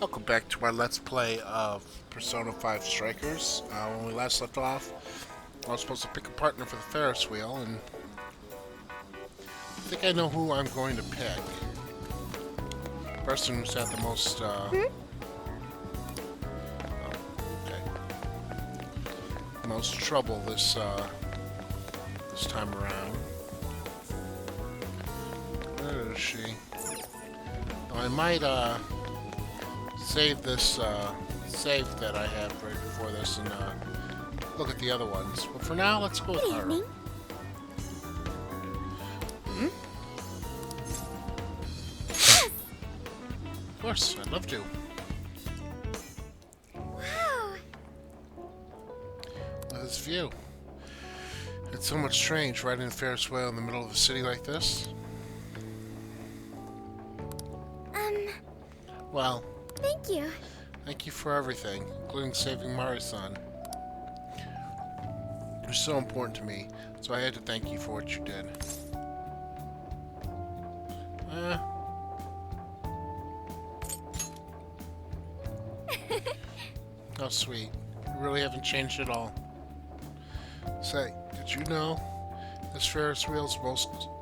Welcome back to our Let's Play of Persona 5 Strikers. When we last left off, I was supposed to pick a partner for the Ferris wheel, and I think I know who I'm going to pick. Person who's had the most, okay, most trouble this time around. Where is she? Oh, I might, save this save that I have right before this and look at the other ones. But for now, let's go with her. Evening. Of course, I'd love to. Wow. Look at this view. It's somewhat strange riding a Ferris wheel in the middle of a city like this. Well, Thank you. thank you for everything, including saving Mari-san. It was so important to me, so I had to thank you for what you did. How sweet. You really haven't changed at all. Say, did you know this Ferris wheel's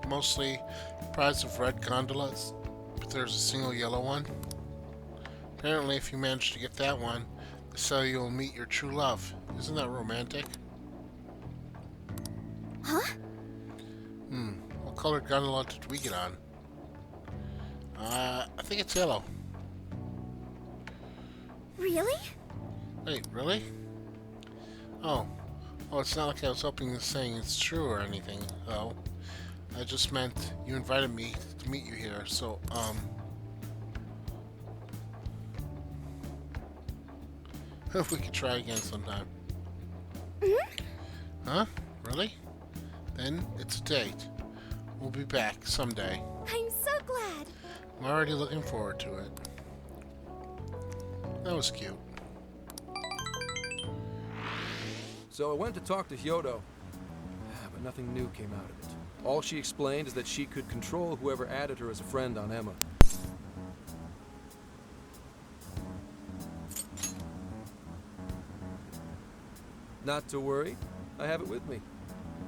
mostly comprised of red gondolas, but there's a single yellow one? Apparently, if you manage to get that one, they say you'll meet your true love. Isn't that romantic? Huh? What colored gondola did we get on? I think it's yellow. Really? Wait, really? Oh. Oh, it's not like I was hoping this saying it's true or anything, though. I just meant you invited me to meet you here, so, we could try again sometime. Huh? Really? Then it's a date. We'll be back someday. I'm so glad. I'm already looking forward to it. That was cute. So I went to talk to Kyoto, but nothing new came out of it. All she explained is that she could control whoever added her as a friend on Emma. Not to worry, I have it with me.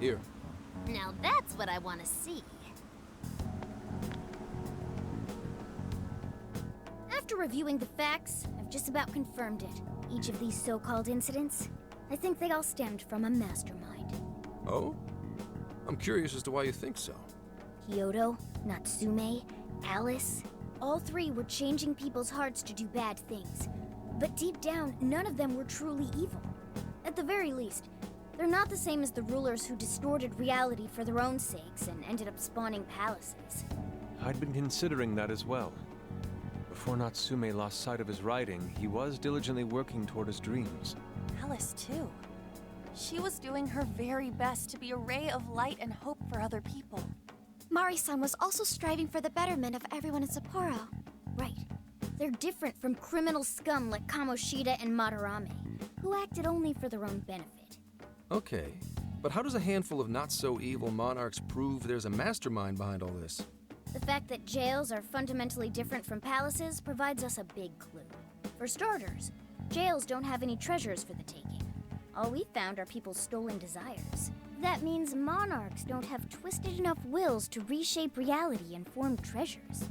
Here. Now that's what I want to see. After reviewing the facts, I've just about confirmed it. Each of these so-called incidents, I think they all stemmed from a mastermind. Oh? I'm curious as to why you think so. Kyoto, Natsume, Alice, all three were changing people's hearts to do bad things. But deep down, none of them were truly evil. At the very least, they're not the same as the rulers who distorted reality for their own sakes and ended up spawning palaces. I'd been considering that as well. Before Natsume lost sight of his writing, he was diligently working toward his dreams. Alice, too. She was doing her very best to be a ray of light and hope for other people. Mari-san was also striving for the betterment of everyone in Sapporo. Right. They're different from criminal scum like Kamoshida and Madarame, who acted only for their own benefit. Okay, but how does a handful of not-so-evil monarchs prove there's a mastermind behind all this? The fact that jails are fundamentally different from palaces provides us a big clue. For starters, jails don't have any treasures for the taking. All we found are people's stolen desires. That means monarchs don't have twisted enough wills to reshape reality and form treasures.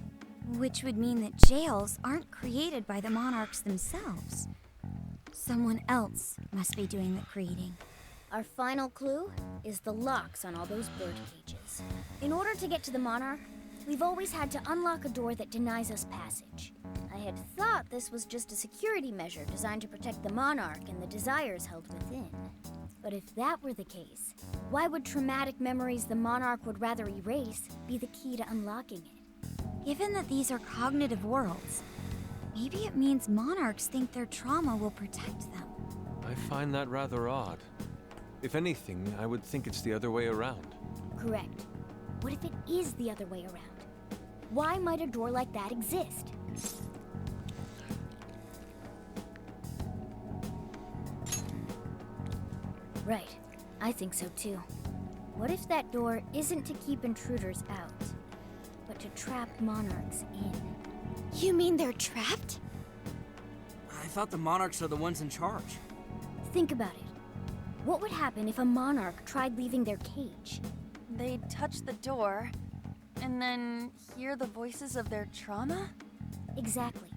Which would mean that jails aren't created by the monarchs themselves. Someone else must be doing the creating. Our final clue is the locks on all those bird cages. In order to get to the monarch, we've always had to unlock a door that denies us passage. I had thought this was just a security measure designed to protect the monarch and the desires held within. But if that were the case, why would traumatic memories the monarch would rather erase be the key to unlocking it? Given that these are cognitive worlds, maybe it means monarchs think their trauma will protect them. I find that rather odd. If anything, I would think it's the other way around. Correct. What if it is the other way around? Why might a door like that exist? Right. I think so too. What if that door isn't to keep intruders out, but to trap monarchs in? You mean they're trapped? thought the monarchs are the ones in charge. Think about it. What would happen if a monarch tried leaving their cage? They'd touch the door, and then hear the voices of their trauma? Exactly.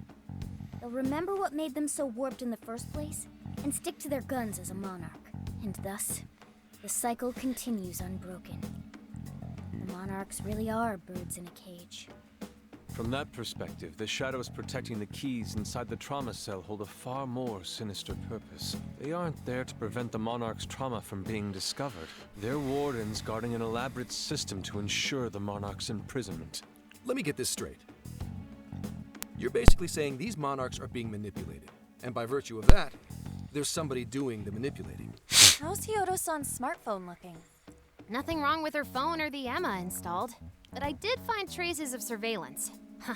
They'll remember what made them so warped in the first place, and stick to their guns as a monarch. And thus, the cycle continues unbroken. The monarchs really are birds in a cage. From that perspective, the shadows protecting the keys inside the trauma cell hold a far more sinister purpose. They aren't there to prevent the monarch's trauma from being discovered. They're wardens guarding an elaborate system to ensure the monarch's imprisonment. Let me get this straight. You're basically saying these monarchs are being manipulated, and by virtue of that, there's somebody doing the manipulating. How's Hyodo-san's smartphone looking? Nothing wrong with her phone or the Emma installed. But I did find traces of surveillance. Huh.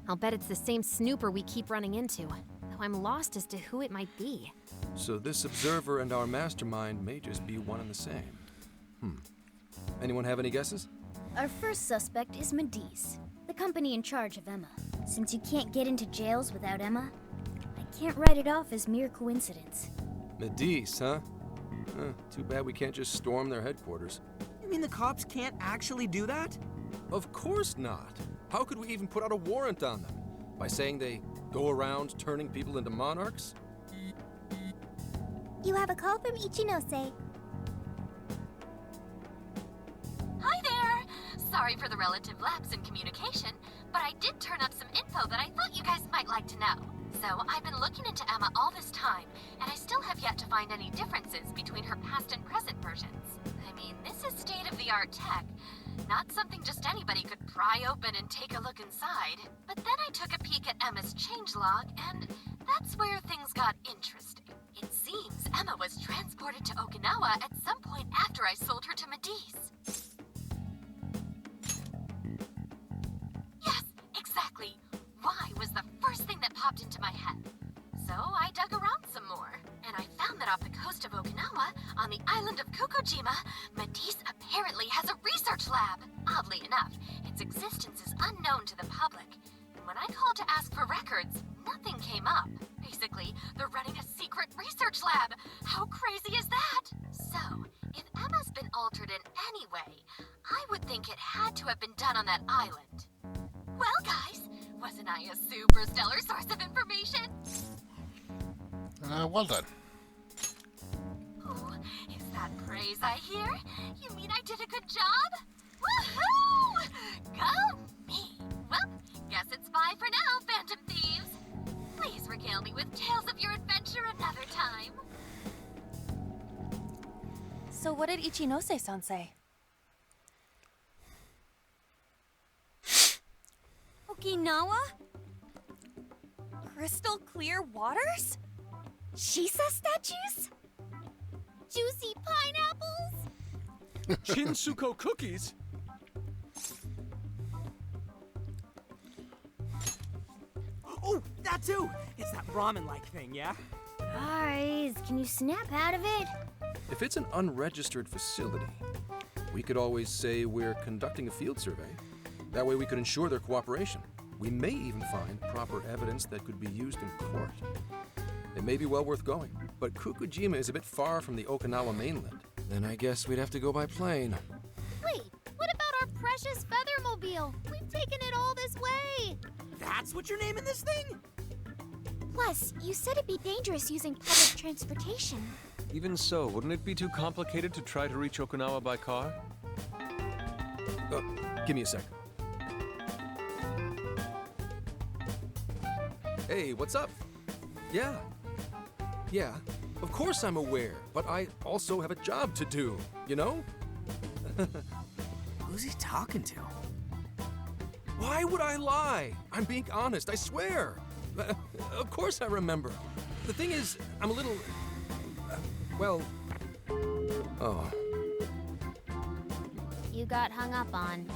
I'll bet it's the same snooper we keep running into, though I'm lost as to who it might be. So this observer and our mastermind may just be one and the same. Anyone have any guesses? Our first suspect is Medice, the company in charge of Emma. Since you can't get into jails without Emma, I can't write it off as mere coincidence. Medice, huh? Too bad we can't just storm their headquarters. You mean the cops can't actually do that? Of course not. How could we even put out a warrant on them? By saying they go around turning people into monarchs? You have a call from Ichinose. Hi there! Sorry for the relative lapse in communication, but I did turn up some info that I thought you guys might like to know. So, I've been looking into Emma all this time, and I still have yet to find any differences between her past and present versions. I mean, this is state-of-the-art tech, not something just anybody could pry open and take a look inside. But then I took a peek at Emma's changelog, and that's where things got interesting. It seems Emma was transported to Okinawa at some point after I sold her to Medice. Yes, exactly. Why was the first thing that popped into my head. So I dug around some more, and I found that off the coast of Okinawa, on the island of Kokojima, Medice apparently has a research lab. Oddly enough, its existence is unknown to the public, and when I called to ask for records, nothing came up. Basically, they're running a secret research lab. How crazy is that? So, if Emma's been altered in any way, I would think it had to have been done on that island. Well, guys, wasn't I a super stellar source of information? Well done. Oh, is that praise I hear? You mean I did a good job? Woohoo! Go me! Well, guess it's bye for now, Phantom Thieves. Please regale me with tales of your adventure another time. So what did Ichinose-san say? Okinawa? Crystal clear waters? Shisa statues? Juicy pineapples? Shinsuko cookies? Oh, that too! It's that ramen-like thing, yeah? Guys, can you snap out of it? If it's an unregistered facility, we could always say we're conducting a field survey. That way we could ensure their cooperation. We may even find proper evidence that could be used in court. It may be well worth going, but Kokojima is a bit far from the Okinawa mainland. Then I guess we'd have to go by plane. Wait, what about our precious feathermobile? We've taken it all this way! That's what you're naming this thing? Plus, you said it'd be dangerous using public transportation. Even so, wouldn't it be too complicated to try to reach Okinawa by car? Give me a sec. Hey, what's up? Yeah, of course I'm aware, but I also have a job to do, you know? Who's he talking to? Why would I lie? I'm being honest, I swear. Of course I remember. The thing is, I'm a little... Oh. You got hung up on.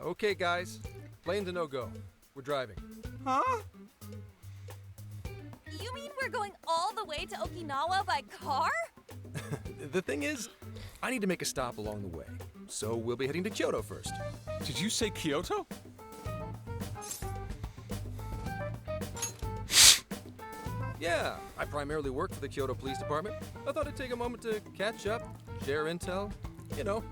Okay, guys. Plane's a no-go. We're driving. Huh? You mean we're going all the way to Okinawa by car? The thing is, I need to make a stop along the way. So we'll be heading to Kyoto first. Did you say Kyoto? Yeah, I primarily work for the Kyoto Police Department. I thought I'd take a moment to catch up, share intel, you know,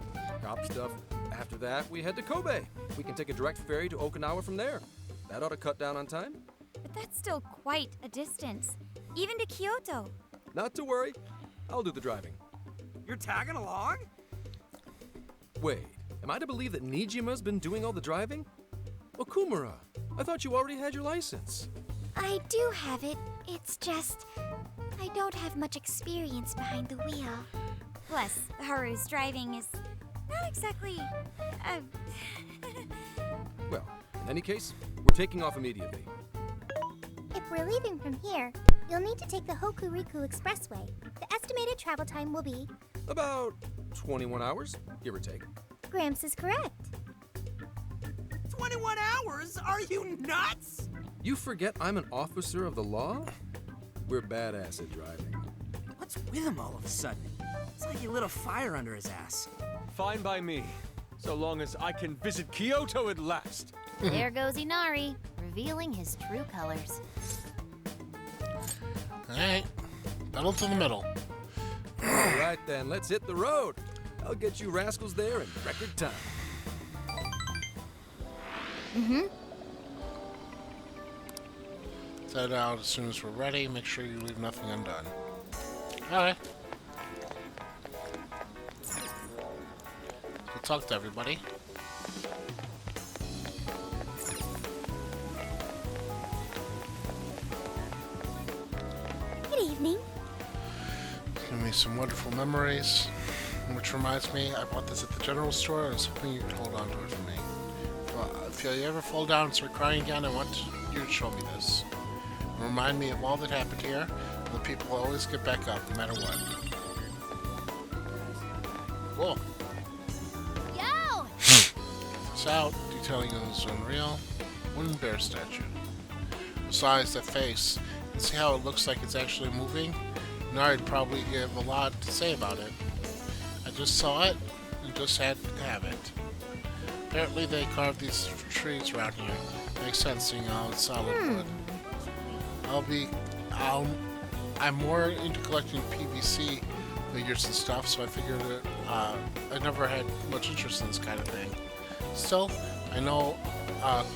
cop stuff. After that, we head to Kobe. We can take a direct ferry to Okinawa from there. That ought to cut down on time. But that's still quite a distance, even to Kyoto. Not to worry, I'll do the driving. You're tagging along? Wait, am I to believe that Nijima's been doing all the driving? Okumura, I thought you already had your license. I do have it. It's just, I don't have much experience behind the wheel. Plus, Haru's driving is not exactly. Well, in any case, we're taking off immediately. If we're leaving from here, you'll need to take the Hokuriku Expressway. The estimated travel time will be... About 21 hours, give or take. Gramps is correct. 21 hours? Are you nuts? You forget I'm an officer of the law? We're badass at driving. What's with him all of a sudden? It's like he lit a fire under his ass. Fine by me, so long as I can visit Kyoto at last. There goes Inari, revealing his true colors. Alright, pedal to the middle. All right then, let's hit the road. I'll get you rascals there in record time. Set out as soon as we're ready. Make sure you leave nothing undone. Alright. We'll talk to everybody. Good evening. Give me some wonderful memories. Which reminds me, I bought this at the general store. I was hoping you could hold on to it for me. If you ever fall down and start crying again, I want you to show me this. Remind me of all that happened here, and the people will always get back up, no matter what. Cool. Yo! It's out, detailing is unreal. Wooden bear statue. Besides that face, and see how it looks like it's actually moving? Nari'd probably give a lot to say about it. I just saw it, and just had to have it. Apparently they carved these trees around here. Makes sense seeing how it's solid wood. I'm more into collecting PVC figures and stuff, so I figured that I never had much interest in this kind of thing. Still, I know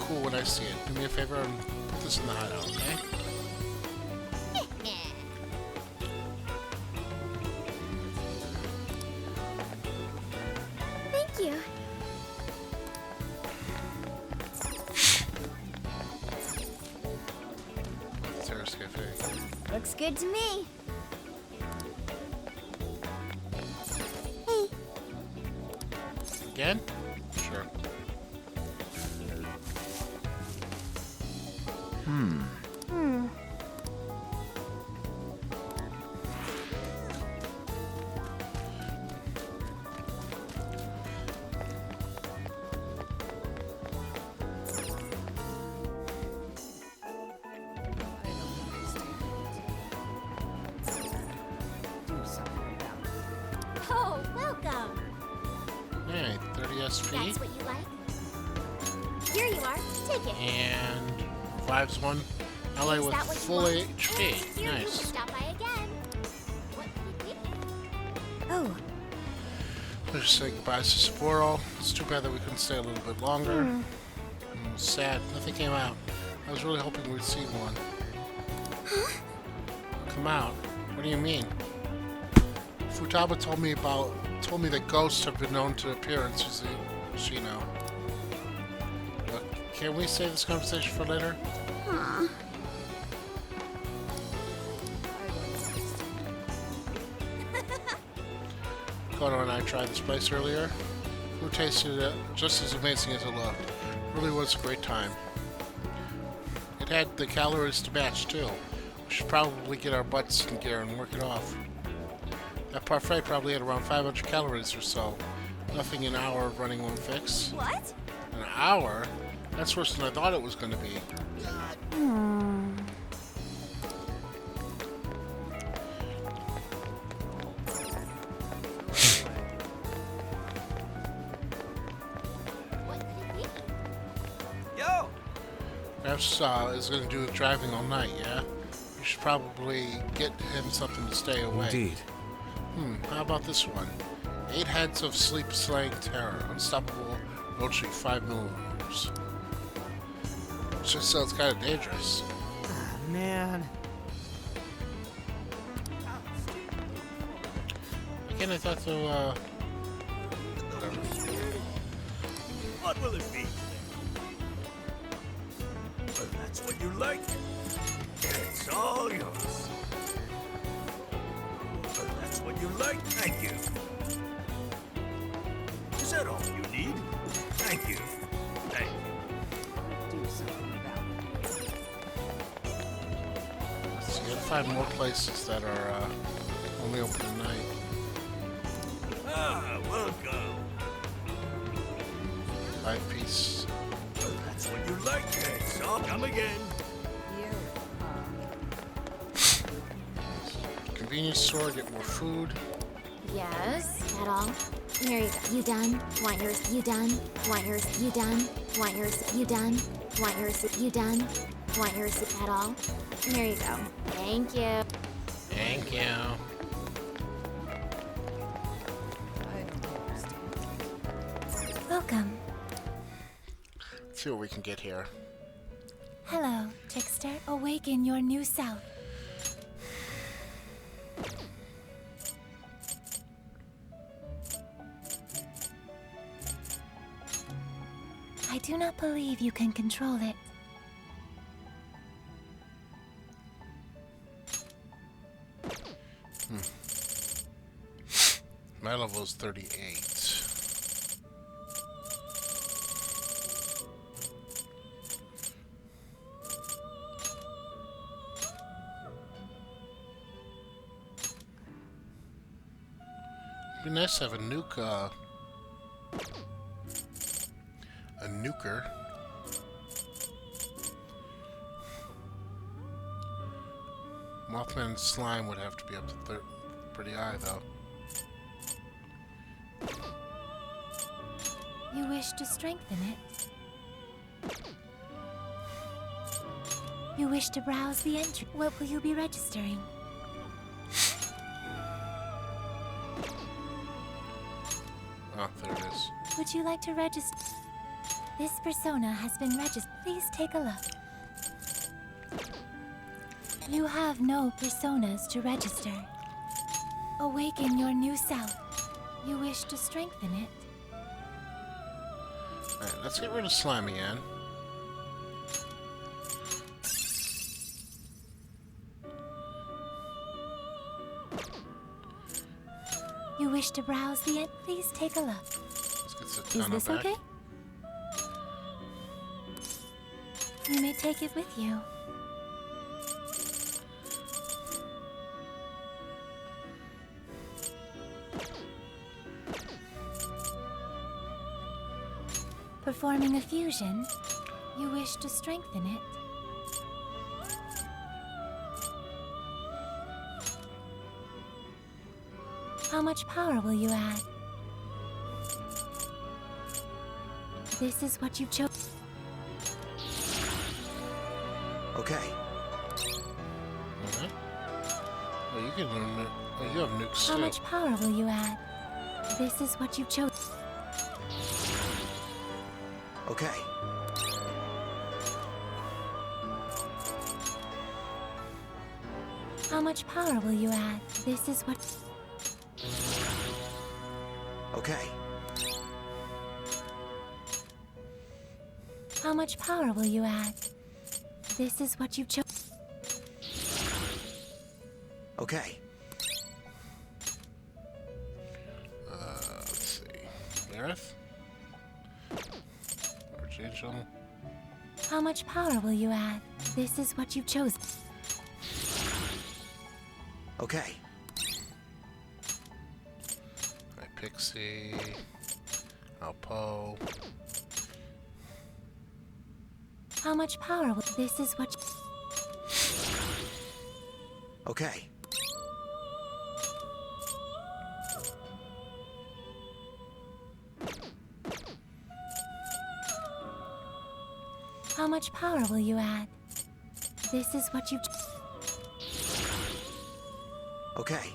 cool when I see it. Do me a favor and put this in the hideout, okay? Thank you. Terrace Cafe. Looks good to me. Hey, Again? Sure. oh, welcome. Alright, 30 SP. That's what you like? Here you are. Take it. And Vibes 1 LA Is with that what you full want? HP. Here, you can Nice. stop by again. What could it be? Oh, Let's say goodbyes to Sapporo. It's too bad that we couldn't stay a little bit longer. Sad. Nothing came out. I was really hoping we'd see one. Come out? What do you mean? Futaba told me that ghosts have been known to appear in Tsushima. Look, can we save this conversation for later? Kono and I tried this place earlier. Food tasted just as amazing as it looked. Really was a great time. It had the calories to match too. We should probably get our butts in gear and work it off. That parfait probably had around 500 calories or so. Nothing an hour of running won't fix. What? An hour? That's worse than I thought it was going to be. What could it be? Yo! Perhaps is going to do the driving all night, yeah? You should probably get him something to stay away. Indeed. How about this one? 8 heads of sleep-slaying terror. Unstoppable Roach 5 millimeters. Just sounds kind of dangerous. Ah, man. Again, I thought to, whatever. What will it be? Well, that's what you like. It's all yours. Well, that's what you like. Thank you. Is that all you need? Thank you. Thank you. Do something about it. So you gotta find more places that are only open at night. Ah, welcome. 5-piece. Well, that's what you like. It's all come again. Convenience store, get more food. Yes. That all? Here you go. You done? Want yours? You done? Want yours? You done? Want yours? You done? Want yours? You done? Want yours? That all? Here you go. Thank you. Thank you. Welcome. Let's see what we can get here. Hello, trickster. Awaken your new self. I do not believe you can control it. My level is 38. It'd be nice to have a nuke, a nuker. Mothman slime would have to be up to pretty high, though. You wish to strengthen it? You wish to browse the entry? What will you be registering? Oh, there it is. Would you like to register? This persona has been registered. Please take a look. You have no personas to register. Awaken your new self. You wish to strengthen it? Alright, let's get rid of Slimy Ann. You wish to browse the end? Please take a look. Let's get Is Satana this back. okay? You may take it with you. Performing a fusion, you wish to strengthen it. How much power will you add? This is what you chose. Okay. Okay. Oh, you can learn it. Oh, you have nukes How too. much power will you add? This is what you chose. Okay. How much power will you add? This is what... Okay. How much power will you add? This is what you chose. Okay. Let's see. Gareth? Archangel? How much power will you add? This is what you've chosen. Okay. Pixie. Alpo. How much power will... This is what... Okay. How much power will you add? This is what you... Okay.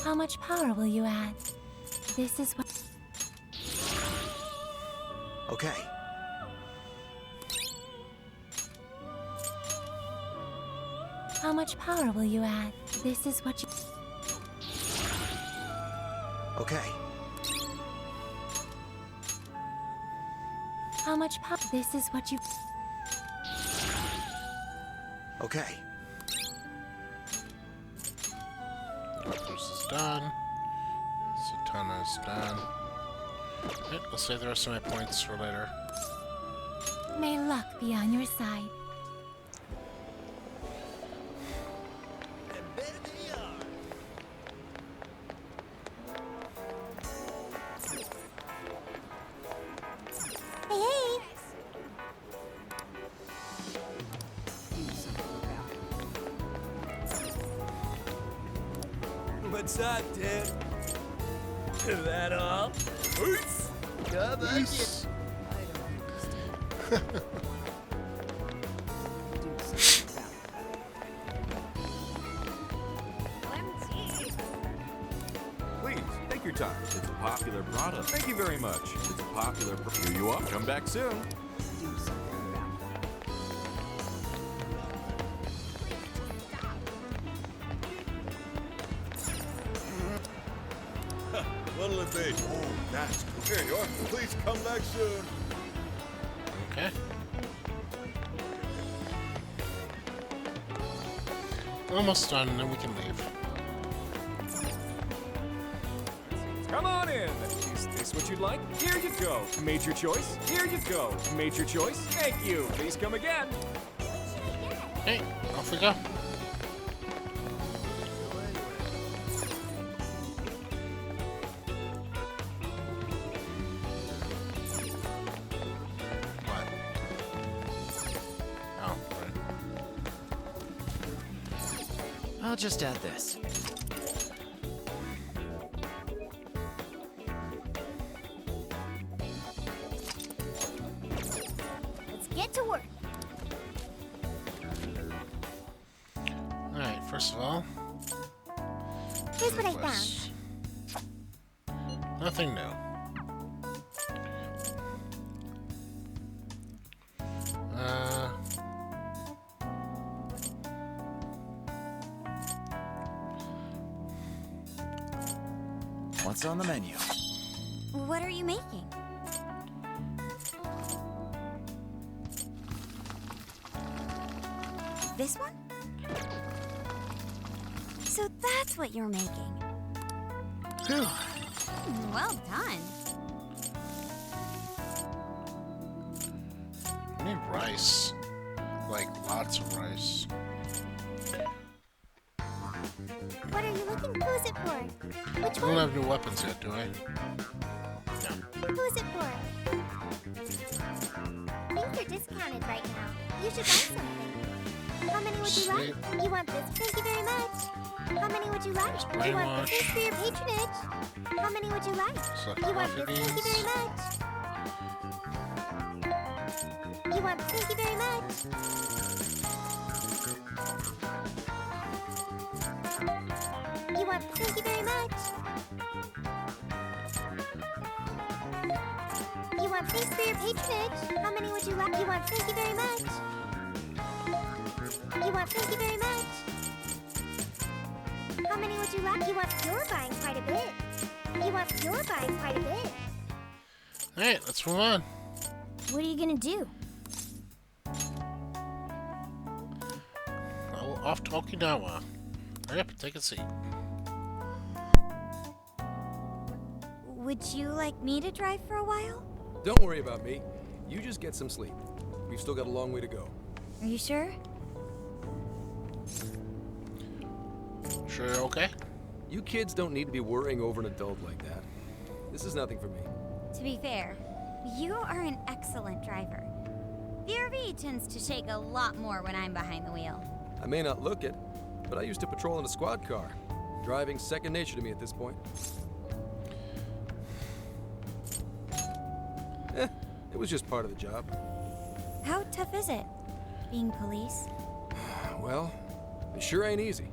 How much power will you add? This is what. Okay. How much power will you add? This is what you. Okay. How much power? This is what you. Okay. This is done. Satana is done. Right, let's save the rest of my points for later. May luck be on your side. Hey, hey! What's up, dude? Is that all? Peace! Come on, Peace. Please, take your time. It's a popular product. Thank you very much. It's a popular Here you are. Come back soon. What'll it be? Oh, that's cool. Here you are. Please come back soon. Okay. Almost done, and then we can leave. Come on in. Is this what you'd like? Here you go. Made your choice. Here you go. Made your choice. Thank you. Please come again. Hey, off we go. What? Oh, right. I'll just add this. Let's get to work. Alright, first of all, Here's what I found. was nothing new. What's on the menu? What are you making? This one? So that's what you're making. Phew. Well done. I need rice. Like, lots of rice. What are you looking? Who's it for? Which I don't one? have new weapons yet, do I? Who's it for? Things are discounted right now. You should buy something. How many would you like? You want this? Thank you very much. How many would you like? You want this for your patronage? How many would you like? You want this? Thank you very much. You want thank you very much. You want thank you very much. You want thanks for your patronage. How many would you like? You want thank you very much. You want thank you very much. How many would you like? You want you're buying quite a bit. You want you're buying quite a bit. Alright, let's move on. What are you gonna do? Oh, off to Okinawa. Hurry up and take a seat. Would you like me to drive for a while? Don't worry about me. You just get some sleep. We've still got a long way to go. Are you sure? Sure you're okay? You kids don't need to be worrying over an adult like that. This is nothing for me. To be fair, you are an excellent driver. The RV tends to shake a lot more when I'm behind the wheel. I may not look it, but I used to patrol in a squad car. Driving's second nature to me at this point. It was just part of the job. How tough is it, being police? well, it sure ain't easy.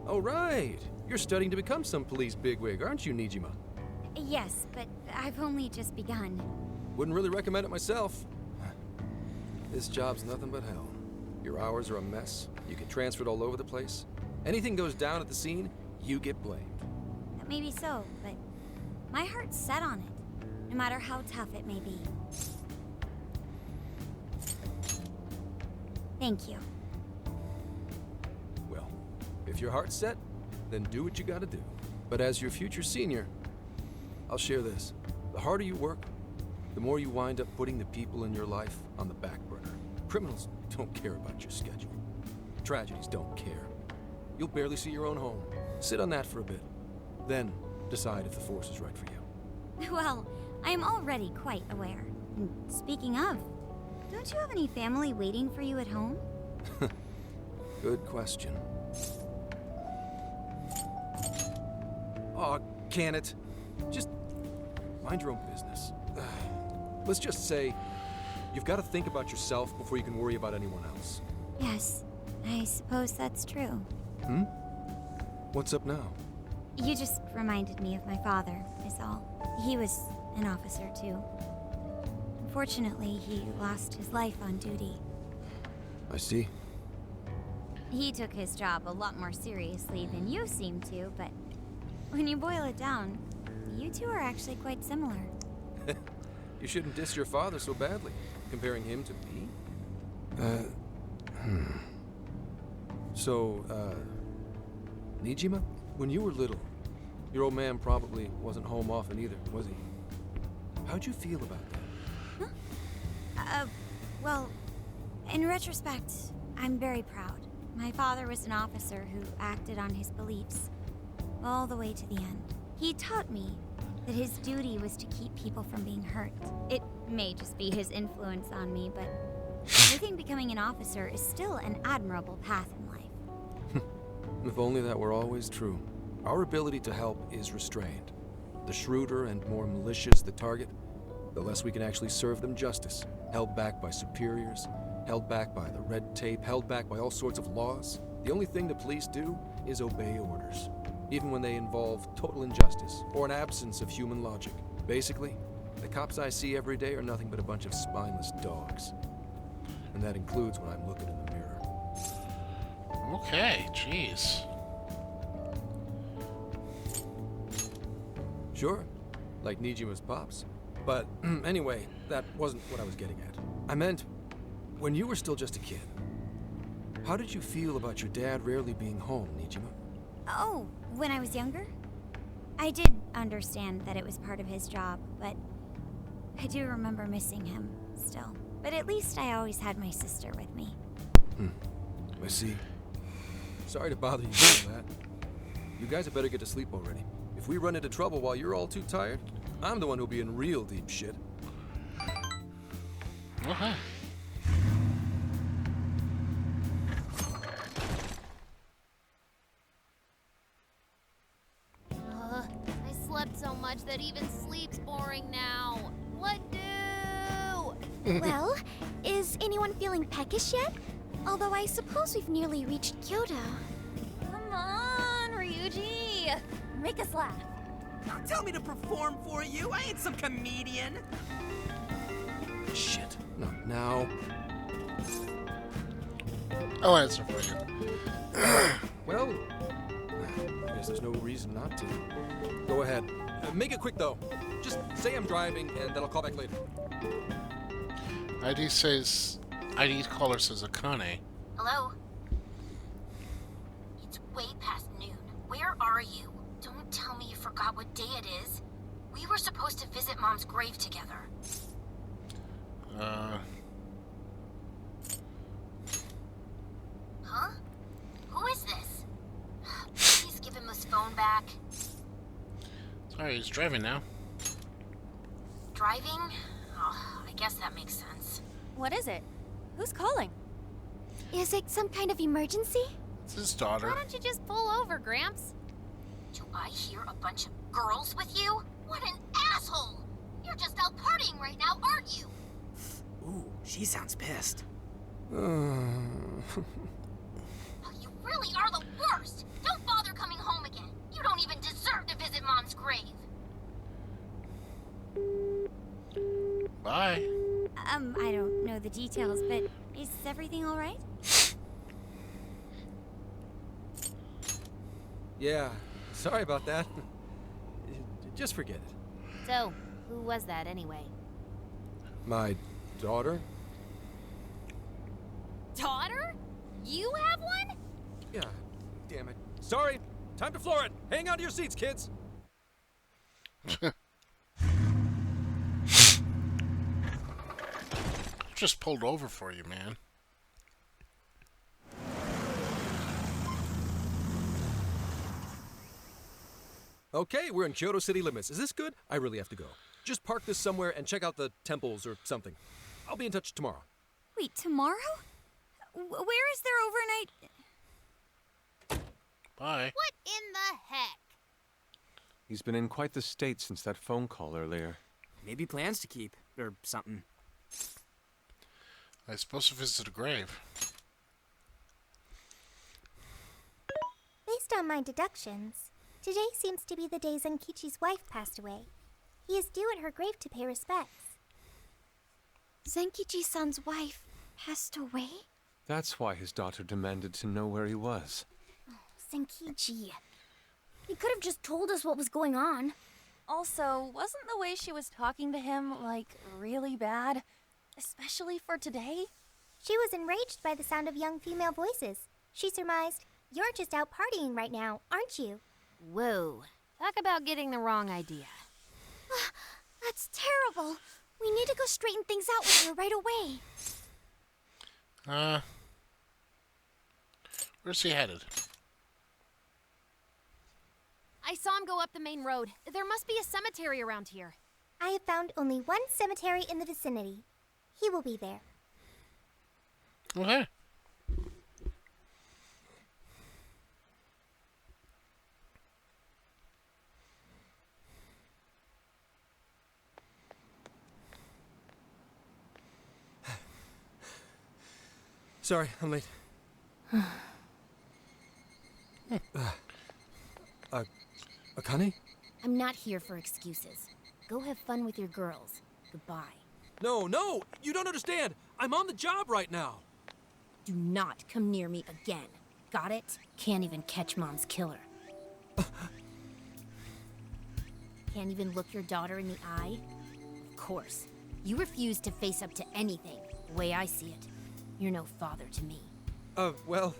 Oh, right. You're studying to become some police bigwig, aren't you, Nijima? Yes, but I've only just begun. Wouldn't really recommend it myself. This job's nothing but hell. Your hours are a mess. You get transferred all over the place. Anything goes down at the scene, you get blamed. Maybe so, but my heart's set on it, no matter how tough it may be. Thank you. Well, if your heart's set, then do what you gotta do. But as your future senior, I'll share this. The harder you work, the more you wind up putting the people in your life on the back burner. Criminals don't care about your schedule. Tragedies don't care. You'll barely see your own home. Sit on that for a bit. Then decide if the force is right for you. Well, I am already quite aware. And speaking of, don't you have any family waiting for you at home? Good question. Aw, can it? Just mind your own business. Let's just say you've got to think about yourself before you can worry about anyone else. Yes, I suppose that's true. Hmm? What's up now? You just reminded me of my father, is all. He was an officer, too. Unfortunately, he lost his life on duty. I see. He took his job a lot more seriously than you seem to, but when you boil it down, you two are actually quite similar. You shouldn't diss your father so badly, comparing him to me. So, Nijima, when you were little, your old man probably wasn't home often either, was he? How'd you feel about that? Well, in retrospect, I'm very proud. My father was an officer who acted on his beliefs all the way to the end. He taught me that his duty was to keep people from being hurt. It may just be his influence on me, but I think becoming an officer is still an admirable path in life. If only that were always true. Our ability to help is restrained. The shrewder and more malicious the target, the less we can actually serve them justice. Held back by superiors, held back by the red tape, held back by all sorts of laws. The only thing the police do is obey orders, even when they involve total injustice or an absence of human logic. Basically, the cops I see every day are nothing but a bunch of spineless dogs. And that includes when I'm looking in the mirror. Okay, jeez. Sure, like Nijima's pops. But anyway, that wasn't what I was getting at. I meant, when you were still just a kid, how did you feel about your dad rarely being home, Nijima? Oh, when I was younger? I did understand that it was part of his job, but I do remember missing him still. But at least I always had my sister with me. I see. Sorry to bother you with that. You guys had better get to sleep already. If we run into trouble while you're all too tired, I'm the one who'll be in real deep shit. Okay. I slept so much that even sleep's boring now. What do? Well, is anyone feeling peckish yet? Although I suppose we've nearly reached Kyoto. Come on, Ryuji! Make us laugh. Don't tell me to perform for you. I ain't some comedian. Shit. Not now. I'll answer for you. Well, I guess there's no reason not to. Go ahead. Make it quick, though. Just say I'm driving, and then I'll call back later. ID caller says Akane. Hello? It's way past noon. Where are you? Don't tell me you forgot what day it is. We were supposed to visit Mom's grave together. Huh? Who is this? Please give him his phone back. Sorry, he's driving now. Driving? Oh, I guess that makes sense. What is it? Who's calling? Is it some kind of emergency? It's his daughter. Why don't you just pull over, Gramps? Do I hear a bunch of girls with you? What an asshole! You're just out partying right now, aren't you? Ooh, she sounds pissed. Bye. I don't know the details, but is everything all right? Yeah, sorry about that. Just forget it. So, who was that anyway? My daughter? Daughter? You have one? Yeah, damn it. Sorry, time to floor it. Hang on to your seats, kids. Just pulled over for you, man. Okay, we're in Kyoto city limits. Is this good? I really have to go. Just park this somewhere and check out the temples or something. I'll be in touch tomorrow. Wait, tomorrow? Where is there overnight? Bye. What in the heck? He's been in quite the state since that phone call earlier. Maybe plans to keep, or something. I'm supposed to visit a grave. Based on my deductions, today seems to be the day Zenkichi's wife passed away. He is due at her grave to pay respects. Zenkichi-san's wife passed away? That's why his daughter demanded to know where he was. Zenkichi. He could have just told us what was going on. Also, wasn't the way she was talking to him, like, really bad? Especially for today? She was enraged by the sound of young female voices. She surmised, "You're just out partying right now, aren't you?" Whoa. Talk about getting the wrong idea. That's terrible. We need to go straighten things out with her right away. Where's he headed? I saw him go up the main road. There must be a cemetery around here. I have found only one cemetery in the vicinity. He will be there. Okay. Sorry, I'm late. Akane? I'm not here for excuses. Go have fun with your girls. Goodbye. No, you don't understand. I'm on the job right now. Do not come near me again. Got it? Can't even catch Mom's killer. Can't even look your daughter in the eye? Of course. You refuse to face up to anything, the way I see it. You're no father to me. Well,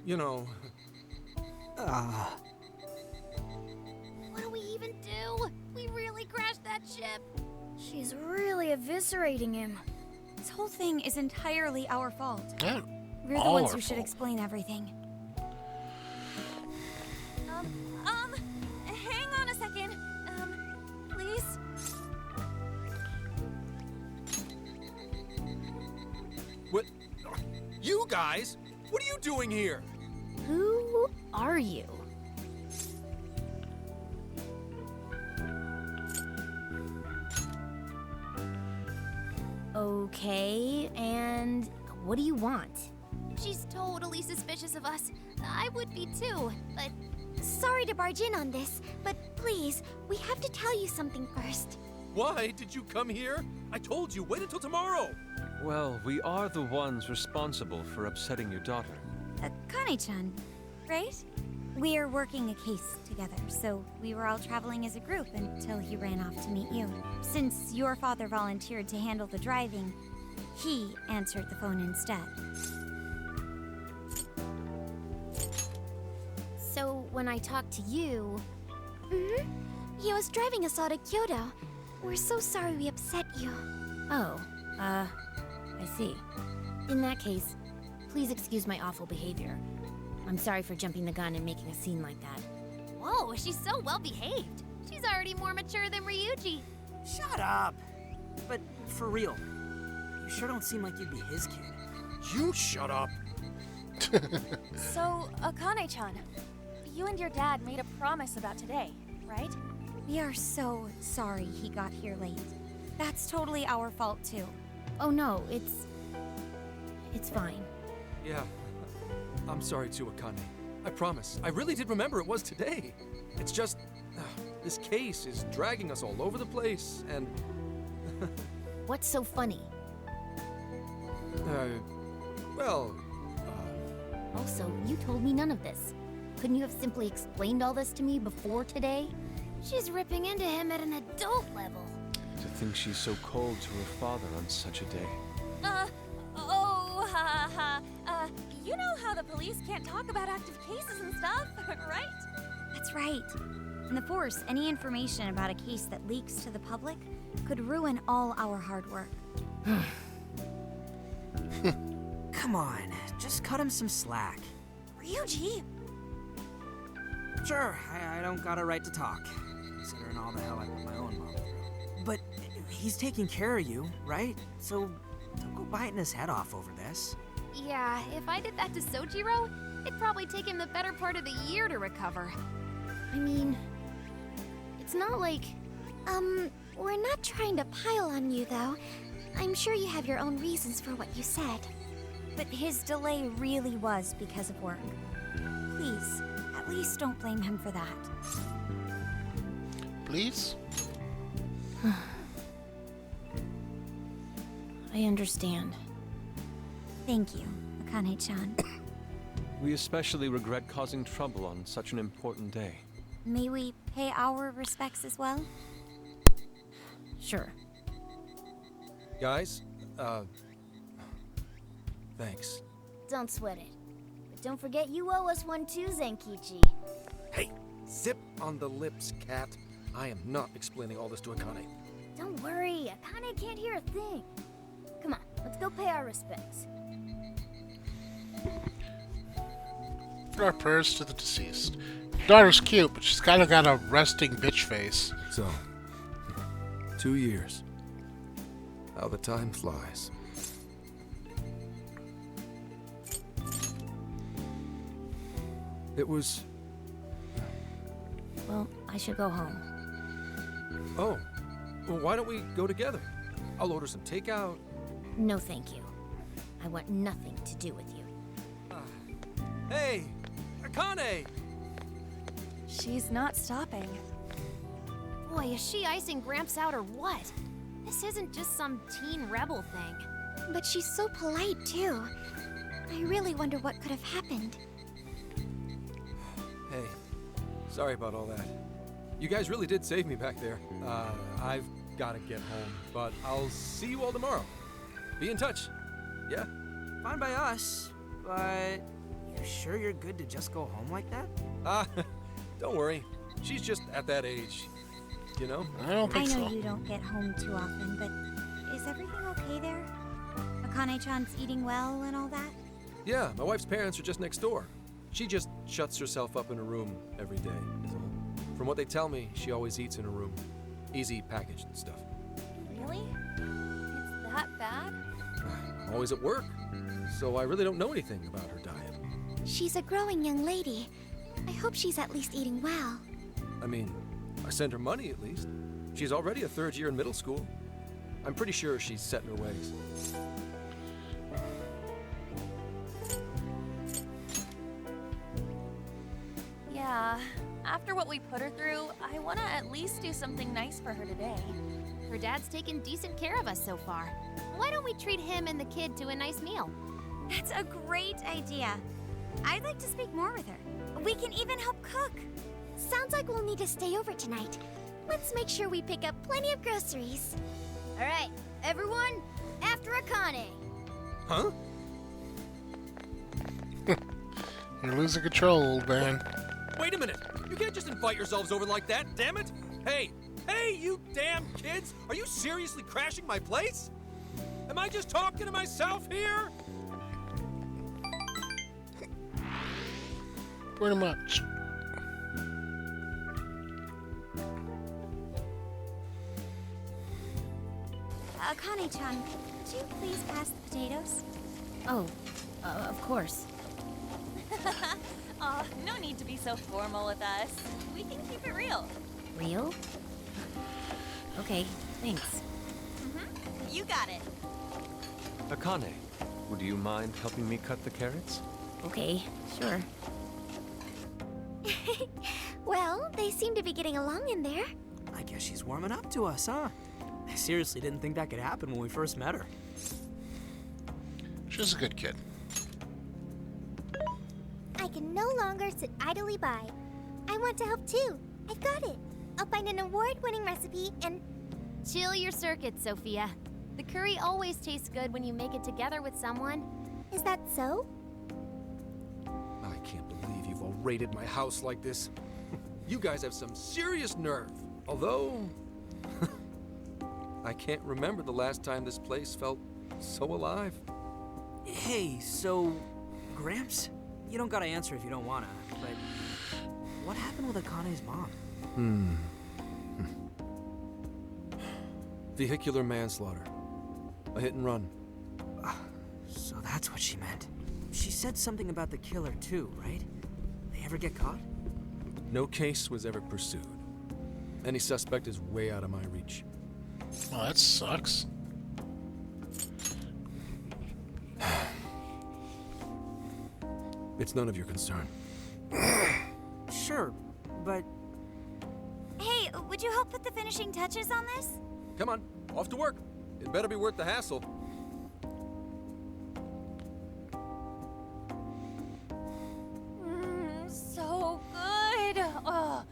you know... What do we even do? We really crashed that ship. She's really eviscerating him. This whole thing is entirely our fault. Yeah, We're the all ones our who should fault. explain everything. Hang on a second. Please? What? You guys? What are you doing here? Who are you? Okay, and what do you want? She's totally suspicious of us. I would be too, but... Sorry to barge in on this, but please, we have to tell you something first. Why did you come here? I told you, wait until tomorrow. Well, we are the ones responsible for upsetting your daughter. Kane-chan, right? We're working a case together, so we were all traveling as a group until he ran off to meet you. Since your father volunteered to handle the driving, he answered the phone instead. So, when I talked to you... He was driving us all to Kyoto. We're so sorry we upset you. Oh, I see. In that case, please excuse my awful behavior. I'm sorry for jumping the gun and making a scene like that. Whoa, she's so well behaved. She's already more mature than Ryuji. Shut up! But for real, you sure don't seem like you'd be his kid. You shut up. So, Akane-chan, you and your dad made a promise about today, right? We are so sorry he got here late. That's totally our fault, too. Oh no, it's fine. Yeah, I'm sorry too, Akane. I promise. I really did remember it was today. It's just, this case is dragging us all over the place, and What's so funny? Well, Also, you told me none of this. Couldn't you have simply explained all this to me before today? She's ripping into him at an adult level. To think she's so cold to her father on such a day. You know how the police can't talk about active cases and stuff, right? That's right. In the Force, any information about a case that leaks to the public could ruin all our hard work. Come on, just cut him some slack. Ryuji! Sure, I don't got a right to talk, considering all the hell I put my own mom through. But he's taking care of you, right? So don't go biting his head off over this. Yeah, if I did that to Sojiro, it'd probably take him the better part of the year to recover. I mean, it's not like... We're not trying to pile on you, though. I'm sure you have your own reasons for what you said. But his delay really was because of work. Please, at least don't blame him for that. Please? I understand. Thank you, Akane-chan. We especially regret causing trouble on such an important day. May we pay our respects as well? Sure. guys, thanks. Don't sweat it. But don't forget you owe us one too, Zenkichi. Hey, zip on the lips, cat. I am not explaining all this to Akane. Don't worry, Akane can't hear a thing. Come on, let's go pay our respects. Our prayers to the deceased. Daughter's cute, but she's kind of got a resting bitch face. So, 2 years. How the time flies. It was... Well, I should go home. Oh, well, why don't we go together? I'll order some takeout. No, thank you. I want nothing to do with you. Hey, Akane! She's not stopping. Boy, is she icing Gramps out or what? This isn't just some teen rebel thing. But she's so polite, too. I really wonder what could have happened. Hey, sorry about all that. You guys really did save me back there. I've got to get home, but I'll see you all tomorrow. Be in touch. Yeah? Fine by us, but you sure you're good to just go home like that? Don't worry. She's just at that age. You know? I don't think I know so. you don't get home too often, but is everything okay there? Akane-chan's eating well and all that? Yeah, my wife's parents are just next door. She just shuts herself up in her room every day, is all. From what they tell me, she always eats in her room. Easy packaged and stuff. Really? It's that bad? I'm always at work, so I really don't know anything about her diet. She's a growing young lady. I hope she's at least eating well. I mean, I send her money at least. She's already a third year in middle school. I'm pretty sure she's set in her ways. Yeah. After what we put her through, I want to at least do something nice for her today. Her dad's taken decent care of us so far. Why don't we treat him and the kid to a nice meal? That's a great idea. I'd like to speak more with her. We can even help cook. Sounds like we'll need to stay over tonight. Let's make sure we pick up plenty of groceries. All right, everyone, after Akane. Huh? You're losing control, old man. Wait a minute! You can't just invite yourselves over like that, damn it! Hey! Hey, you damn kids! Are you seriously crashing my place? Am I just talking to myself here? Pretty much. Akane-chan, could you please pass the potatoes? Oh, of course. Aw, no need to be so formal with us. We can keep it real. Real? Okay, thanks. You got it. Akane, would you mind helping me cut the carrots? Okay, sure. Well, they seem to be getting along in there. I guess she's warming up to us, huh? I seriously didn't think that could happen when we first met her. She's a good kid. I can no longer sit idly by. I want to help too. I've got it. I'll find an award-winning recipe and... Chill your circuits, Sophia. The curry always tastes good when you make it together with someone. Is that so? I can't believe you've all raided my house like this. You guys have some serious nerve. Although, I can't remember the last time this place felt so alive. Hey, so... Gramps? You don't gotta answer if you don't wanna, but... What happened with Akane's mom? Vehicular manslaughter. A hit and run. So that's what she meant. She said something about the killer too, right? They ever get caught? No case was ever pursued. Any suspect is way out of my reach. Well, that sucks. It's none of your concern. Sure, but... Hey, would you help put the finishing touches on this? Come on, off to work. It better be worth the hassle. So good. Oh,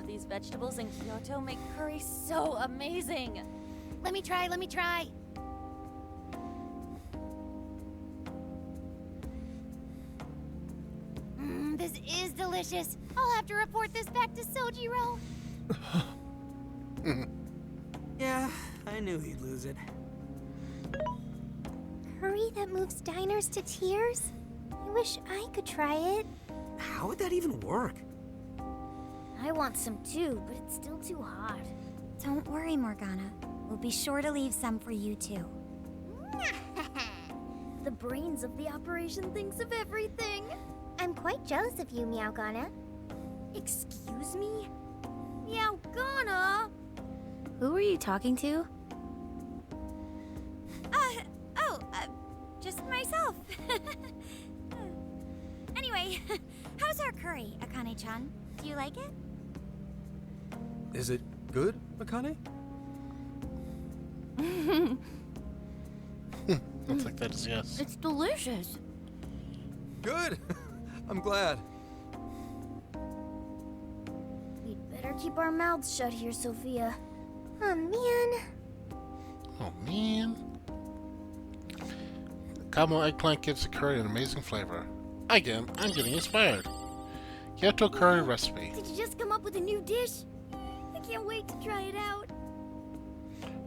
these vegetables in Kyoto make curry so amazing. Let me try. This is delicious. I'll have to report this back to Sojiro. Yeah, I knew he'd lose it. Curry that moves diners to tears? I wish I could try it. How would that even work? I want some too, but it's still too hot. Don't worry, Morgana. We'll be sure to leave some for you too. The brains of the operation thinks of everything. I'm quite jealous of you, Meowgana. Excuse me? Meowgana? Who are you talking to? Just myself. Anyway, how's our curry, Akane-chan? Do you like it? Is it good, Akane? I'll take that as yes. It's delicious. Good! I'm glad. We'd better keep our mouths shut here, Sophia. Oh, man. Oh, man. Caramel eggplant gives the curry an amazing flavor. I'm getting inspired. Kyoto curry recipe. Did you just come up with a new dish? I can't wait to try it out.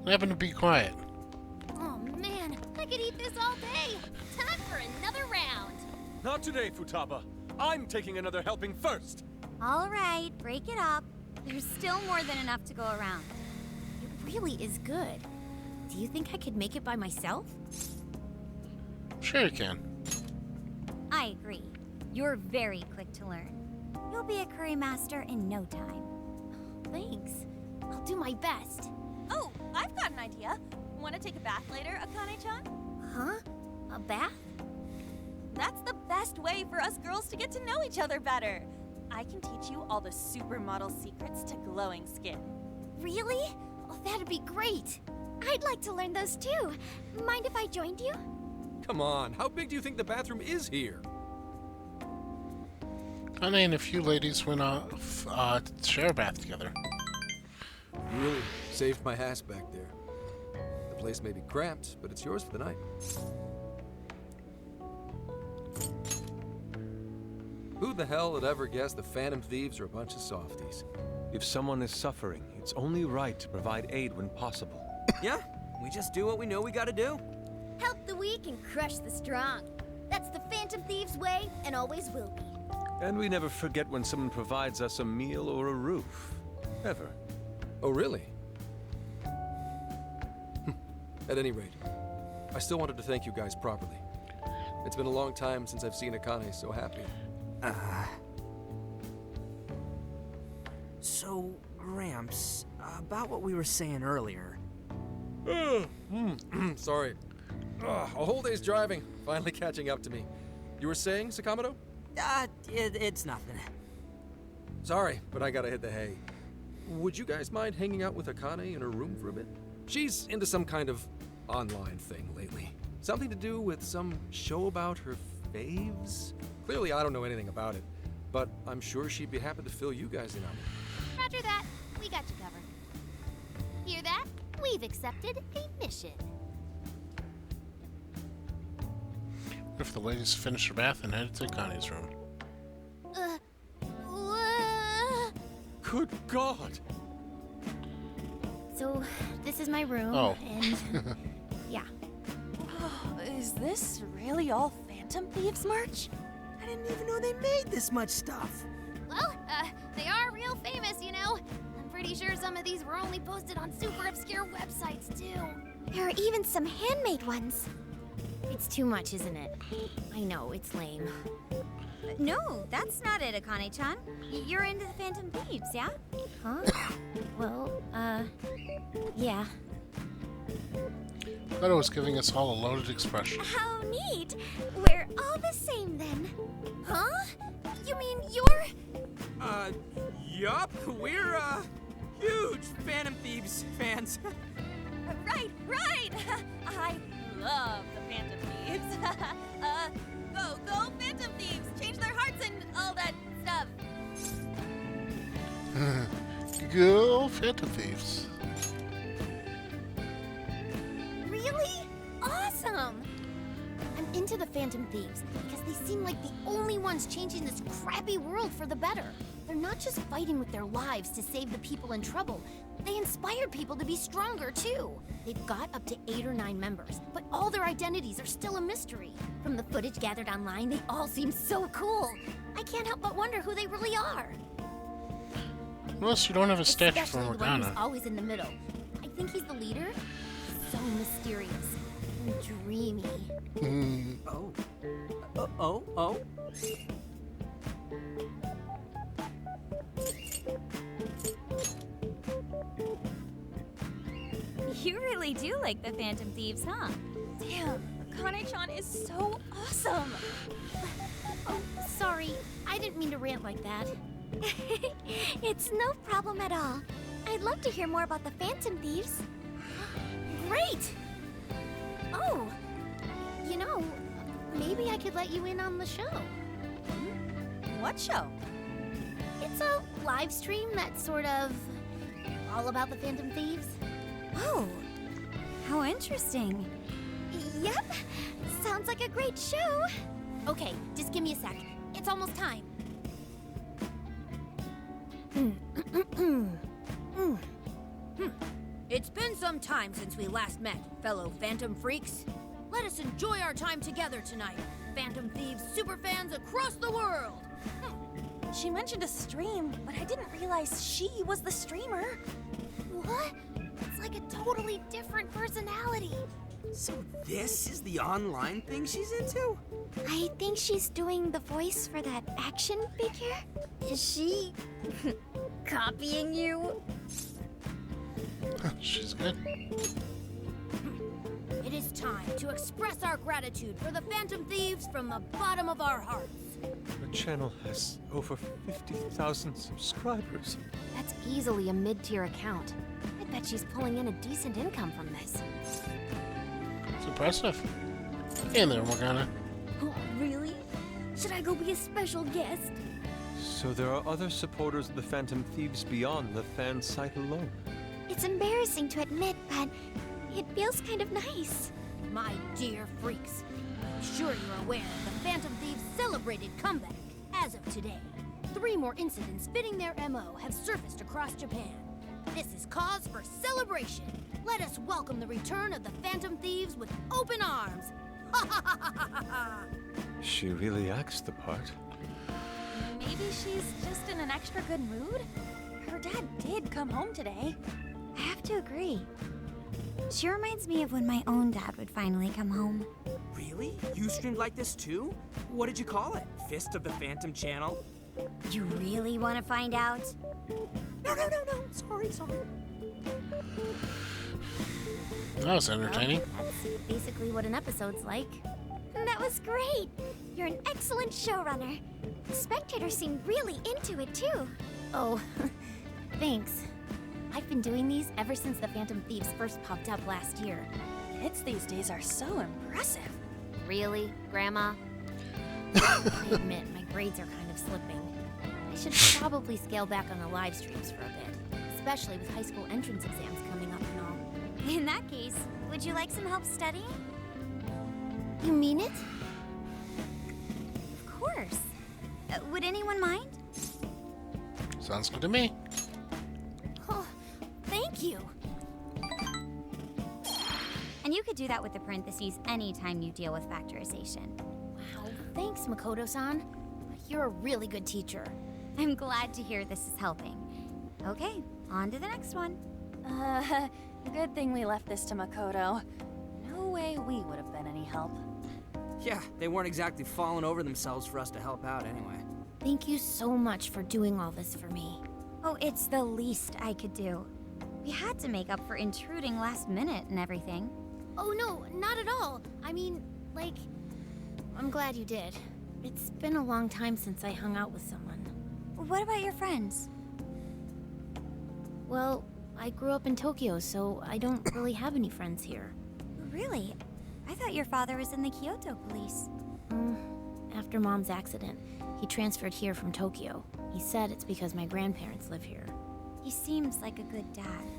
I happen to be quiet. Oh man, I could eat this all day. Time for another round. Not today, Futaba. I'm taking another helping first. All right, break it up. There's still more than enough to go around. It really is good. Do you think I could make it by myself? Sure you can. I agree. You're very quick to learn. You'll be a curry master in no time. Thanks. I'll do my best. Oh, I've got an idea. Want to take a bath later, Akane-chan? Huh? A bath? That's the best way for us girls to get to know each other better. I can teach you all the supermodel secrets to glowing skin. Really? Oh, that'd be great. I'd like to learn those too. Mind if I joined you? Come on, how big do you think the bathroom is here? Honey and a few ladies went off to share a bath together. You really saved my ass back there. The place may be cramped, but it's yours for the night. Who the hell had ever guessed the Phantom Thieves are a bunch of softies? If someone is suffering, it's only right to provide aid when possible. Yeah, we just do what we know we gotta do. Help the weak and crush the strong. That's the Phantom Thieves' way and always will be. And we never forget when someone provides us a meal or a roof. Ever. Oh, really? At any rate, I still wanted to thank you guys properly. It's been a long time since I've seen Akane so happy. So, Gramps, about what we were saying earlier. Sorry. A whole day's driving, finally catching up to me. You were saying, Sakamoto? It's nothing. Sorry, but I gotta hit the hay. Would you guys mind hanging out with Akane in her room for a bit? She's into some kind of online thing lately. Something to do with some show about her faves? Clearly, I don't know anything about it, but I'm sure she'd be happy to fill you guys in on it. Roger that. We got you covered. Hear that? We've accepted a mission. What if the ladies finish their bath and head to Connie's room? Good God! So, this is my room, Oh. and yeah. Is this really all Phantom Thieves merch? I didn't even know they made this much stuff. Well, they are real famous, you know. I'm pretty sure some of these were only posted on super obscure websites, too. There are even some handmade ones. It's too much, isn't it? I know, it's lame. No, that's not it, Akane-chan. You're into the Phantom Thieves, yeah? Huh? Well, yeah. Thought it was giving us all a loaded expression. How neat! We're all the same then. Huh? You mean you're... Yup. We're, huge Phantom Thieves fans. Right! I love the Phantom Thieves. Go Phantom Thieves! Change their hearts and all that stuff. Go Phantom Thieves. Really? Awesome! I'm into the Phantom Thieves because they seem like the only ones changing this crappy world for the better. They're not just fighting with their lives to save the people in trouble. They inspired people to be stronger, too. They've got up to 8 or 9 members, but all their identities are still a mystery. From the footage gathered online, they all seem so cool. I can't help but wonder who they really are. Unless you don't have a statue Especially for the one who's Morgana. always in the middle. I think he's the leader. So mysterious and dreamy. Oh. You really do like the Phantom Thieves, huh? Damn, Akane-chan is so awesome. Oh, sorry. I didn't mean to rant like that. It's no problem at all. I'd love to hear more about the Phantom Thieves. Great! Oh, you know, maybe I could let you in on the show. What show? It's a live stream that's sort of all about the Phantom Thieves. Oh, how interesting. Yep, sounds like a great show. Okay, just give me a sec. It's almost time. It's been some time since we last met, fellow Phantom Freaks. Let us enjoy our time together tonight, Phantom Thieves superfans across the world. She mentioned a stream, but I didn't realize she was the streamer. What? It's like a totally different personality. So this is the online thing she's into? I think she's doing the voice for that action figure. Is she copying you? She's good. It is time to express our gratitude for the Phantom Thieves from the bottom of our hearts. The channel has over 50,000 subscribers. That's easily a mid-tier account. I bet she's pulling in a decent income from this. It's impressive. Hey there, Morgana. Oh, really? Should I go be a special guest? So there are other supporters of the Phantom Thieves beyond the fan site alone. It's embarrassing to admit, but it feels kind of nice. My dear freaks, I'm sure you're aware the Phantom Thieves' celebrated comeback. As of today, 3 more incidents fitting their MO have surfaced across Japan. This is cause for celebration. Let us welcome the return of the Phantom Thieves with open arms. Ha ha ha ha ha ha! She really acts the part. Maybe she's just in an extra good mood? Her dad did come home today. I have to agree. She reminds me of when my own dad would finally come home. Really? You streamed like this too? What did you call it? Fist of the Phantom Channel? You really want to find out? No. Sorry. That was entertaining. That's basically what an episode's like. That was great. You're an excellent showrunner. The spectators seemed really into it too. Oh, thanks. I've been doing these ever since the Phantom Thieves first popped up last year. Kids these days are so impressive. Really, Grandma? I admit, my grades are kind of slipping. I should probably scale back on the live streams for a bit, especially with high school entrance exams coming up and all. In that case, would you like some help studying? You mean it? Of course. Would anyone mind? Sounds good to me. Oh, thank you. And you could do that with the parentheses anytime you deal with factorization. Wow, thanks, Makoto-san. You're a really good teacher. I'm glad to hear this is helping. Okay, on to the next one. Good thing we left this to Makoto. No way we would have been any help. Yeah, they weren't exactly falling over themselves for us to help out anyway. Thank you so much for doing all this for me. Oh, it's the least I could do. We had to make up for intruding last minute and everything. Oh no, not at all. I mean, like, I'm glad you did. It's been a long time since I hung out with someone. What about your friends? Well, I grew up in Tokyo, so I don't really have any friends here. Really? I thought your father was in the Kyoto police. After Mom's accident, he transferred here from Tokyo. He said it's because my grandparents live here. He seems like a good dad.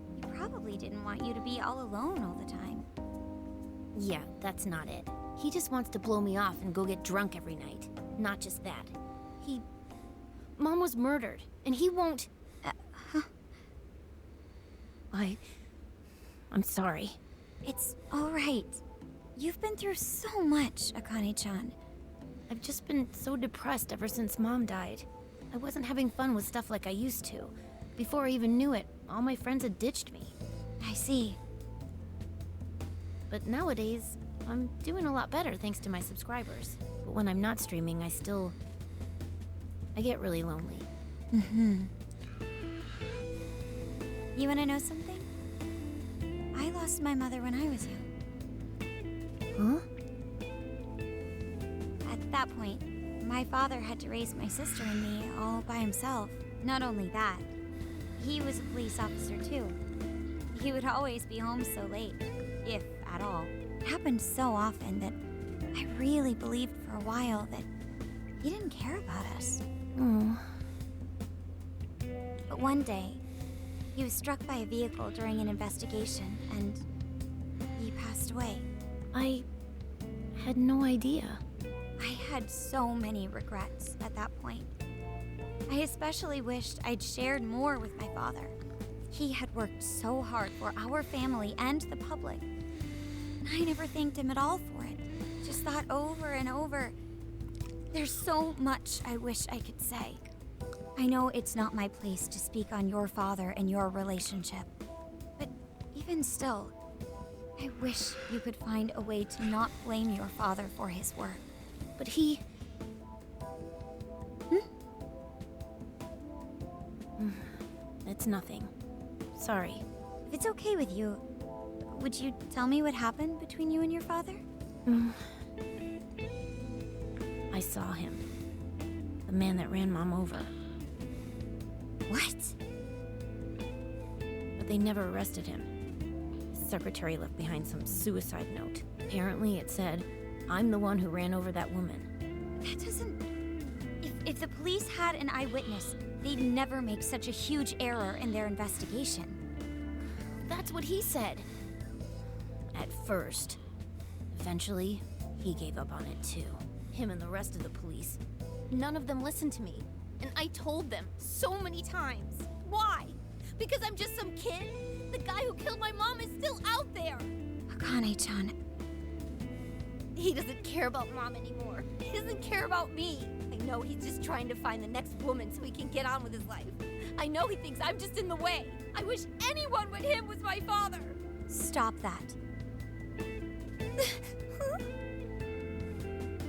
He probably didn't want you to be all alone all the time. Yeah, that's not it. He just wants to blow me off and go get drunk every night. Not just that. Mom was murdered, and he won't... I'm sorry. It's all right. You've been through so much, Akane-chan. I've just been so depressed ever since Mom died. I wasn't having fun with stuff like I used to. Before I even knew it, all my friends had ditched me. I see. But nowadays, I'm doing a lot better thanks to my subscribers. But when I'm not streaming, I get really lonely. You wanna know something? I lost my mother when I was young. Huh? At that point, my father had to raise my sister and me all by himself. Not only that, he was a police officer too. He would always be home so late, if at all. It happened so often that I really believed for a while that he didn't care about us. But one day, he was struck by a vehicle during an investigation, and he passed away. I had no idea. I had so many regrets at that point. I especially wished I'd shared more with my father. He had worked so hard for our family and the public. And I never thanked him at all for it. Just thought over and over. There's so much I wish I could say. I know it's not my place to speak on your father and your relationship. But even still, I wish you could find a way to not blame your father for his work. But he... It's nothing. Sorry. If it's okay with you, would you tell me what happened between you and your father? I saw him. The man that ran Mom over. What? But they never arrested him. His secretary left behind some suicide note. Apparently it said, "I'm the one who ran over that woman." That doesn't... If the police had an eyewitness, they'd never make such a huge error in their investigation. That's what he said. At first. Eventually, he gave up on it too. Him and the rest of the police. None of them listened to me. And I told them so many times. Why? Because I'm just some kid? The guy who killed my mom is still out there! Akane-chan. He doesn't care about Mom anymore. He doesn't care about me. I know he's just trying to find the next woman so he can get on with his life. I know he thinks I'm just in the way. I wish anyone but him was my father. Stop that.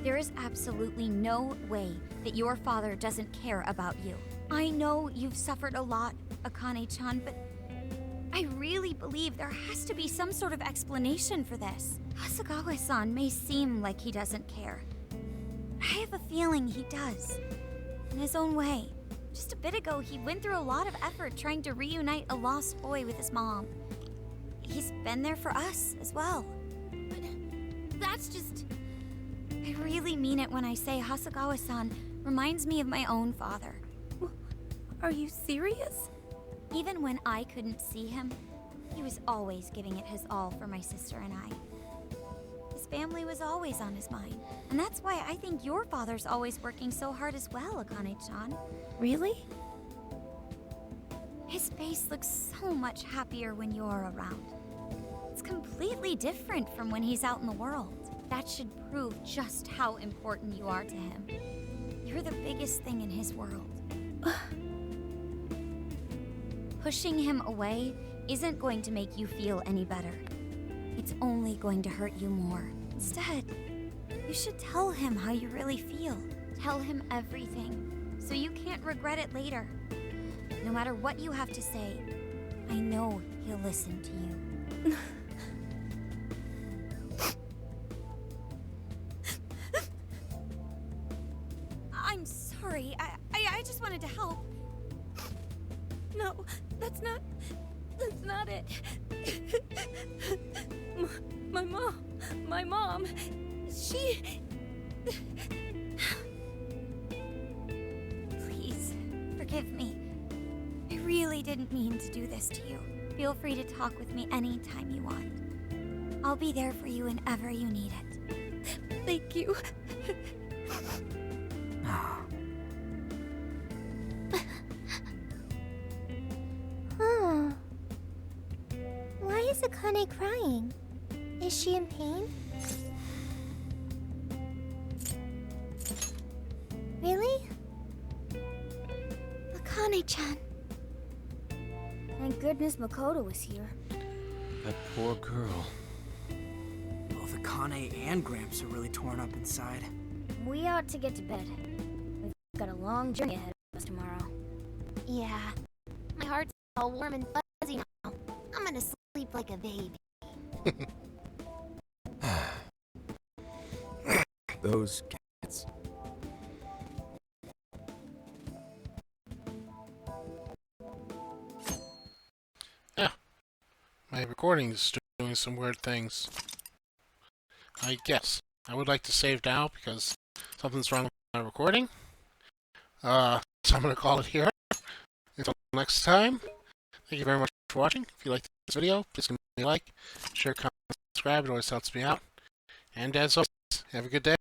There is absolutely no way that your father doesn't care about you. I know you've suffered a lot, Akane-chan, but I really believe there has to be some sort of explanation for this. Hasegawa-san may seem like he doesn't care. I have a feeling he does. In his own way. Just a bit ago, he went through a lot of effort trying to reunite a lost boy with his mom. He's been there for us as well. But that's just... I really mean it when I say Hasagawa-san reminds me of my own father. Are you serious? Even when I couldn't see him, he was always giving it his all for my sister and I. His family was always on his mind. And that's why I think your father's always working so hard as well, Akane-chan. Really? His face looks so much happier when you're around. It's completely different from when he's out in the world. That should prove just how important you are to him. You're the biggest thing in his world. Pushing him away isn't going to make you feel any better. It's only going to hurt you more. Instead, you should tell him how you really feel. Tell him everything, so you can't regret it later. No matter what you have to say, I know he'll listen to you. I'm sorry. I just wanted to help. No, that's not it. My mom, she... Please, forgive me. I really didn't mean to do this to you. Feel free to talk with me anytime you want. I'll be there for you whenever you need it. Thank you. Huh. Why is Akane crying? Is she in pain? Really? Akane-chan. Thank goodness Makoto was here. That poor girl. Both Akane and Gramps are really torn up inside. We ought to get to bed. We've got a long journey ahead of us tomorrow. Yeah. My heart's all warm and fuzzy now. I'm gonna sleep like a baby. Those cats. Yeah. My recording's doing some weird things. I guess. I would like to save now because something's wrong with my recording. So I'm going to call it here. Until next time, thank you very much for watching. If you liked this video, please give me a like, share, comment, subscribe. It always helps me out. And as always, have a good day.